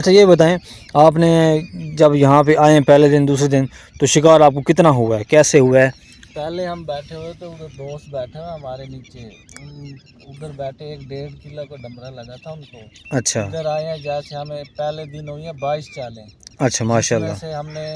अच्छा ये बताएं, आपने जब यहाँ पे आए पहले दिन दूसरे दिन तो शिकार आपको कितना हुआ है, कैसे हुआ है? पहले हम बैठे हुए थे, उधर दोस्त बैठे हुए हमारे नीचे। उधर बैठे 1.5 किलो का डमरा लगा था उनको। अच्छा इधर आए हैं, जैसे हमें पहले दिन हुई है 22 चालें, अच्छा जिसमें माशाल्लाह। से हमने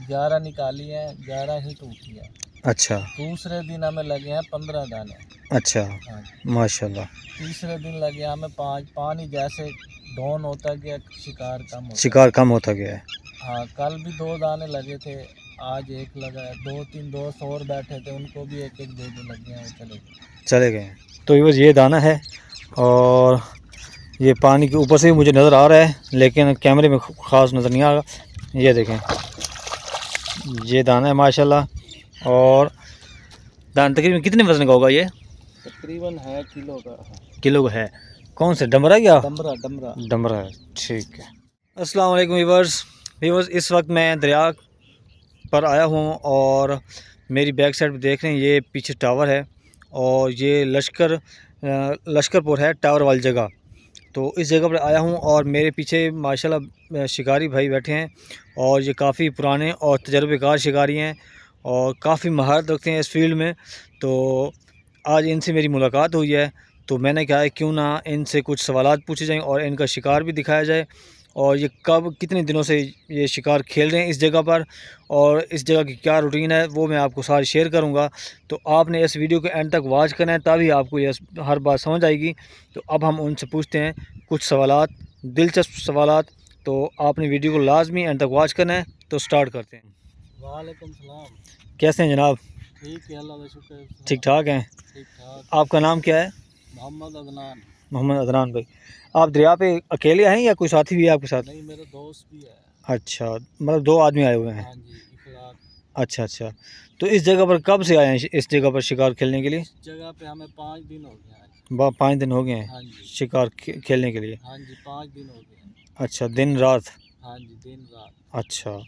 11 निकाली हैं, 11 ही टूटी है। अच्छा दूसरे दिन हमें लगे हैं 15 दाने। अच्छा हाँ। माशाल्लाह। तीसरे दिन लगे हमें 5। पानी जैसे डाउन होता गया, शिकार कम होता शिकार गया। कम होता गया है। हाँ, कल भी 2 दाने लगे थे, आज 1 लगा है। 2-3 दोस्त और बैठे थे, उनको भी 1-1 2-2 लगे हैं, वो चले गए। चले गए हैं। तो ये बस ये दाना है और ये पानी के ऊपर से भी मुझे नज़र आ रहा है, लेकिन कैमरे में ख़ास नज़र नहीं आ रहा। ये देखें, ये दाना है माशाल्लाह। और दाना तकरीबन कितने वज़न का होगा ये? तकरीबन है किलो का। किलो का है। कौन सा डमरा या डमरा डमरा। डमरा है? ठीक है। अस्सलाम वालेकुम वीवर्स। इस वक्त मैं दरिया पर आया हूँ और मेरी बैक साइड पे देख रहे हैं, ये पीछे टावर है और ये लश्करपुर है टावर वाली जगह। तो इस जगह पर आया हूँ और मेरे पीछे माशाल्लाह शिकारी भाई बैठे हैं और ये काफ़ी पुराने और तजर्बेकार शिकारी हैं और काफ़ी महारत रखते हैं इस फील्ड में। तो आज इनसे मेरी मुलाकात हुई है, तो मैंने कहा है क्यों ना इनसे कुछ सवालात पूछे जाएं और इनका शिकार भी दिखाया जाए और ये कब कितने दिनों से ये शिकार खेल रहे हैं इस जगह पर और इस जगह की क्या रूटीन है वो मैं आपको सारी शेयर करूंगा। तो आपने इस वीडियो के एंड तक वॉच करना है, तभी आपको ये हर बात समझ आएगी। तो अब हम उनसे पूछते हैं कुछ सवालात, दिलचस्प सवालात। तो आपने वीडियो को लाजमी एंड तक वॉच करना है। तो स्टार्ट करते हैं। वालेकुम सलाम। कैसे हैं जनाब? ठीक है, अल्लाह का शुक्र है। ठीक ठाक हैं? ठीक ठाक। आपका नाम क्या है? मोहम्मद अदनान। मोहम्मद अदनान भाई। आप दरिया पे अकेले आए हैं या कोई साथी भी है आपके साथ? नहीं, मेरे दोस्त भी है। अच्छा, मतलब 2 आदमी आए हुए हैं। हाँ जी, इखलाक। अच्छा अच्छा। तो इस जगह पर कब से आए हैं, इस जगह पर शिकार खेलने के लिए? इस जगह पे हमें 5 दिन हो गए आज। 5 दिन हो गए हैं हाँ जी। शिकार खेलने के लिए? हाँ जी, 5 दिन हो गए हैं। अच्छा, दिन रात? हाँ जी, दिन रात। अच्छा,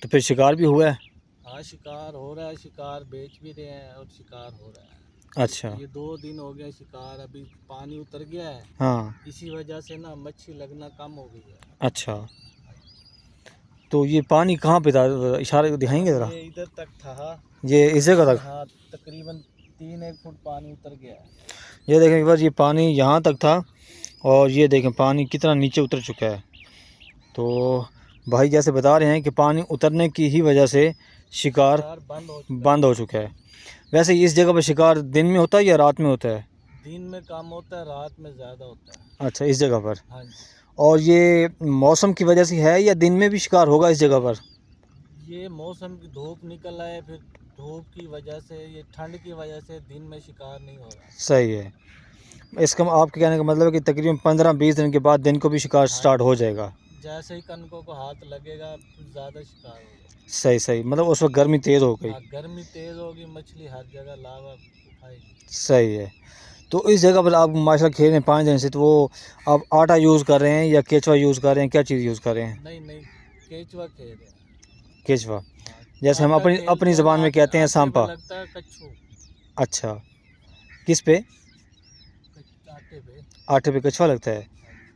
तो फिर शिकार भी हुआ है? हाँ, शिकार हो रहा है, शिकार बेच भी रहे हैं और शिकार हो रहा है। अच्छा। ये 2 दिन हो गए शिकार, अभी पानी उतर गया है। हाँ। इसी वजह से ना मच्छी लगना कम हो गई है। अच्छा, तो ये पानी कहाँ पे था, इशारे दिखाएंगे ज़रा? ये इधर तक था। ये इस जगह तक? हाँ, तकरीबन 3-1 फुट पानी उतर गया है। ये देखें एक बार, ये पानी यहाँ तक था और ये देखें पानी कितना नीचे उतर चुका है। तो भाई जैसे बता रहे हैं कि पानी उतरने की ही वजह से शिकार बंद हो चुका है। वैसे इस जगह पर शिकार दिन में होता है या रात में होता है? दिन में कम होता है, रात में ज़्यादा होता है। अच्छा, इस जगह पर। हाँ जी। और ये मौसम की वजह से है या दिन में भी शिकार होगा इस जगह पर? ये मौसम की धूप निकल आए, फिर धूप की वजह से, ये ठंड की वजह से दिन में शिकार नहीं हो रहा। सही है। इसका आपके कहने का मतलब है कि तकरीबन 15-20 दिन के बाद दिन को भी शिकार हाँ, स्टार्ट हो जाएगा? जैसे ही कनकों को हाथ लगेगा फिर ज़्यादा शिकार होगा। सही सही, मतलब उस वक्त गर्मी तेज़ हो गई। हाँ, गर्मी तेज़ होगी, मछली हर जगह लावा उठाएगी। सही है। तो इस जगह पर आप माशाल्लाह खेल रहे हैं 5 दिन से, तो वो आप आटा यूज़ कर रहे हैं या केचुआ यूज़ कर रहे हैं, क्या चीज़ यूज़ कर रहे हैं? नहीं नहीं, केचुआ खेल रहे हैं। केचुआ, हाँ, जैसे हम आटा अपनी खेलते अपनी हैं ना, ज़बान में कहते हैं आटे पे सांपा। लगता है कच्छू। अच्छा, किस पे? आटे पे। आटे पे कछुआ लगता है?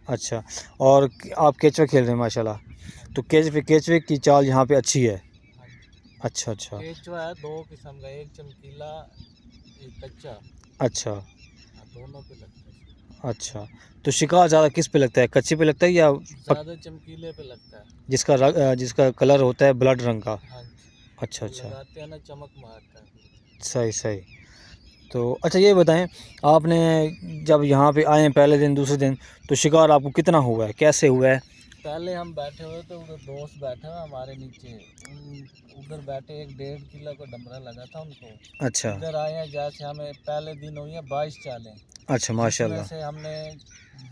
अच्छा। और आप केचुआ खेल रहे हैं माशाल्लाह। हाँ तो जी। केचुए की चाल यहाँ पे अच्छी है? हाँ जी। अच्छा अच्छा। केचुआ है 2 किस्म का, एक चमकीला, एक कच्चा। अच्छा हाँ, दोनों पे लगता है। अच्छा। तो शिकार ज़्यादा किस पे लगता है, कच्चे पे लगता है या ज़्यादा चमकीले पे लगता है। जिसका कलर होता है ब्लड रंग का? हाँ जी। अच्छा वो अच्छा। लगाते हैं ना, चमक मारता है। सही सही। तो अच्छा ये बताएं, आपने जब यहाँ पे आए हैं पहले दिन दूसरे दिन तो शिकार आपको कितना हुआ है, कैसे हुआ है? पहले हम बैठे हुए थे, उधर दोस्त बैठे हुए हमारे नीचे। उधर बैठे 1-1.5 किलो का डमरा लगा था उनको। अच्छा इधर आए हैं, जैसे हमें पहले दिन हुई है 22 चालें, अच्छा जिसमें माशाल्लाह। से हमने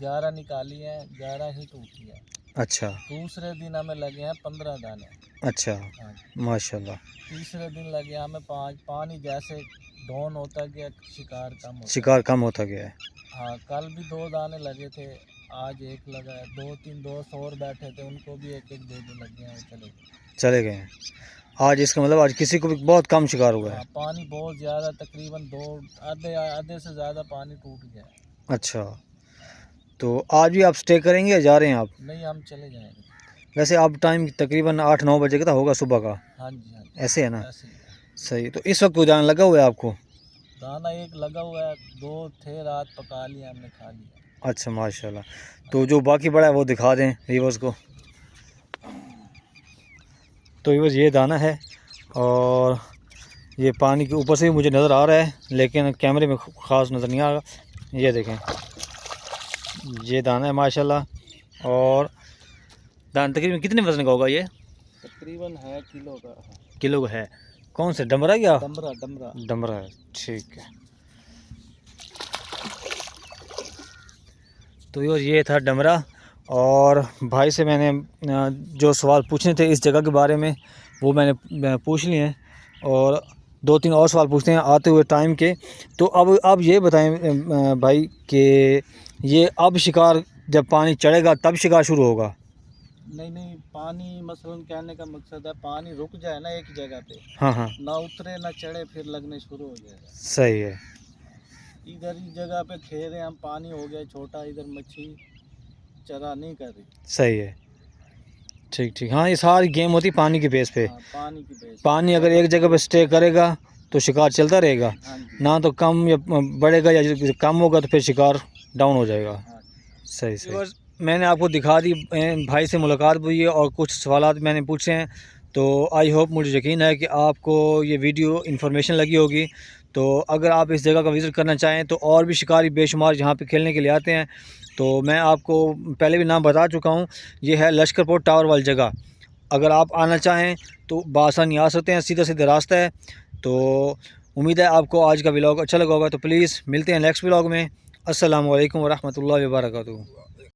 11 निकाली हैं, 11 ही टूटी है। अच्छा दूसरे दिन हमें लगे हैं 15 दाने। अच्छा हाँ। माशाल्लाह। तीसरे दिन लगे हमें 5। पानी जैसे डाउन होता गया, शिकार कम होता शिकार गया। कम होता गया है। हाँ, कल भी 2 दाने लगे थे, आज 1 लगा है। 2-3 दोस्त और बैठे थे, उनको भी 1-1 2-2 लगे हैं, वो चले गए। चले गए हैं। आज इसका मतलब आज किसी को भी बहुत कम शिकार हुआ हाँ, है? पानी बहुत ज़्यादा, तकरीबन 2 आधे आधे से ज़्यादा पानी टूट गया है। अच्छा। तो आज भी आप स्टे करेंगे या जा रहे हैं आप? नहीं, हम चले जाएंगे। वैसे अब टाइम तकरीबन 8-9 बजे का होगा सुबह का, हाँ जी, हाँ जी, ऐसे है ना? ऐसे ही है। सही। तो इस वक्त कोई दाना लगा हुआ है आपको? दाना एक लगा हुआ है, 2 थे, रात पका लिया हमने, खा लिया। अच्छा माशाल्लाह। तो जो बाकी बड़ा है वो दिखा दें व्यूअर्स को। तो व्यूअर्स ये दाना है और ये पानी के ऊपर से भी मुझे नज़र आ रहा है, लेकिन कैमरे में ख़ास नज़र नहीं आ रहा। ये देखें, ये दाना है माशाल्लाह। और दाना तकरीबन कितने वज़न का होगा ये? तकरीबन है किलो का। किलो का है। कौन से, डमरा या? डमरा, डमरा। डमरा है, ठीक है। तो ये था डमरा। और भाई से मैंने जो सवाल पूछने थे इस जगह के बारे में वो मैंने पूछ लिए हैं, और 2-3 और सवाल पूछते हैं आते हुए टाइम के। तो अब ये बताएं भाई कि ये अब शिकार जब पानी चढ़ेगा तब शिकार शुरू होगा? नहीं नहीं, पानी मसलन कहने का मकसद है पानी रुक जाए ना एक जगह पे, हाँ हाँ, ना उतरे ना चढ़े, फिर लगने शुरू हो जाएगा। सही है। इधर ही जगह पे खेल रहे हम, पानी हो गया छोटा, इधर मच्छी चरा नहीं कर रही। सही है, ठीक ठीक। हाँ, ये सारी गेम होती है पानी के बेस पे। हाँ, पानी की बेस। पानी अगर एक जगह पे स्टे करेगा तो शिकार चलता रहेगा, हाँ जी, ना तो कम या बढ़ेगा, या कम होगा तो फिर शिकार डाउन हो जाएगा। हाँ जी। सही सही। मैंने आपको दिखा दी, भाई से मुलाकात हुई है और कुछ सवालात मैंने पूछे हैं। तो आई होप, मुझे यकीन है कि आपको ये वीडियो इन्फॉर्मेशन लगी होगी। तो अगर आप इस जगह का विज़िट करना चाहें तो और भी शिकारी बेशुमार यहाँ पे खेलने के लिए आते हैं। तो मैं आपको पहले भी नाम बता चुका हूँ, ये है लश्करपुर टावर वाली जगह। अगर आप आना चाहें तो बआसानी आ सकते हैं, सीधा सीधा रास्ता है। तो उम्मीद है आपको आज का व्लॉग अच्छा लगा होगा। तो प्लीज़ मिलते हैं नेक्स्ट व्लॉग में। अस्सलामु अलैकुम वरहमतुल्लाहि वबरकातुहू।